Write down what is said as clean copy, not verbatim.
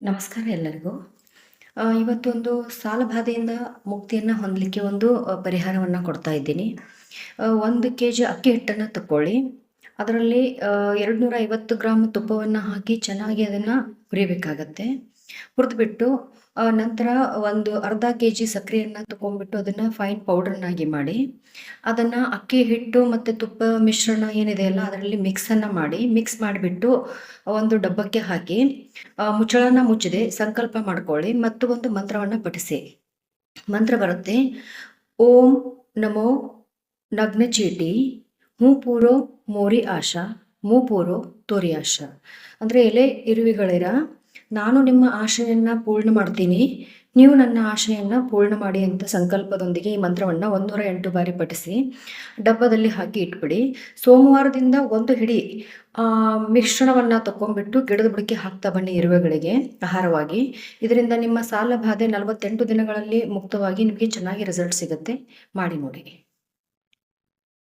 ನಮಸ್ಕಾರ ಎಲ್ಲರಿಗೂ. ಇವತ್ತೊಂದು ಸಾಲ ಬಾಧೆಯಿಂದ ಮುಕ್ತಿಯನ್ನು ಹೊಂದಲಿಕ್ಕೆ ಒಂದು ಪರಿಹಾರವನ್ನು ಕೊಡ್ತಾ ಇದ್ದೀನಿ. 1 kg ಅಕ್ಕಿ ಹಿಟ್ಟನ್ನು ತಗೊಳ್ಳಿ. ಅದರಲ್ಲಿ 250 ಗ್ರಾಮ್ ತುಪ್ಪವನ್ನು ಹಾಕಿ ಚೆನ್ನಾಗಿ ಅದನ್ನು ಹುರಿಬೇಕಾಗತ್ತೆ. ಹುರಿದ್ಬಿಟ್ಟು ನಂತರ ಒಂದು ಅರ್ಧ kg ಸಕ್ಕರೆಯನ್ನು ತಗೊಂಡ್ಬಿಟ್ಟು ಅದನ್ನು ಫೈನ್ ಪೌಡ್ರನ್ನಾಗಿ ಮಾಡಿ, ಅದನ್ನು ಅಕ್ಕಿ ಹಿಟ್ಟು ಮತ್ತು ತುಪ್ಪ ಮಿಶ್ರಣ ಏನಿದೆಯಲ್ಲ ಅದರಲ್ಲಿ ಮಿಕ್ಸ್ ಮಾಡಿಬಿಟ್ಟು ಒಂದು ಡಬ್ಬಕ್ಕೆ ಹಾಕಿ ಮುಚ್ಚಳನ ಮುಚ್ಚದೆ ಸಂಕಲ್ಪ ಮಾಡ್ಕೊಳ್ಳಿ ಮತ್ತು ಒಂದು ಮಂತ್ರವನ್ನು ಪಠಿಸಿ. ಮಂತ್ರ ಬರುತ್ತೆ: ಓಂ ನಮೋ ನಗ್ನಚೀಟಿ ಹೂ ಪೂರೋ ಮೋರಿ ಆಶಾ ಮೂ ಪೂರೋ ತೋರಿ ಆಶಾ. ಅಂದರೆ ಎಲೆ ಇರುವಿಗಳಿರ, ನಾನು ನಿಮ್ಮ ಆಶೆಯನ್ನು ಪೂರ್ಣ ಮಾಡ್ತೀನಿ, ನೀವು ನನ್ನ ಆಶೆಯನ್ನು ಪೂರ್ಣ ಮಾಡಿ ಅಂತ ಸಂಕಲ್ಪದೊಂದಿಗೆ ಈ ಮಂತ್ರವನ್ನು 108 ಬಾರಿ ಪಠಿಸಿ ಡಬ್ಬದಲ್ಲಿ ಹಾಕಿ ಇಟ್ಬಿಡಿ. ಸೋಮವಾರದಿಂದ ಒಂದು ಹಿಡಿ ಮಿಶ್ರಣವನ್ನು ತಗೊಂಡ್ಬಿಟ್ಟು ಗಿಡದ ಬುಡಕ್ಕೆ ಹಾಕ್ತಾ ಬನ್ನಿ ಇರುವೆಗಳಿಗೆ ಆಹಾರವಾಗಿ. ಇದರಿಂದ ನಿಮ್ಮ ಸಾಲ ಬಾಧೆ 48 ದಿನಗಳಲ್ಲಿ ಮುಕ್ತವಾಗಿ ನಿಮಗೆ ಚೆನ್ನಾಗಿ ರಿಸಲ್ಟ್ ಸಿಗುತ್ತೆ. ಮಾಡಿ ನೋಡಿ.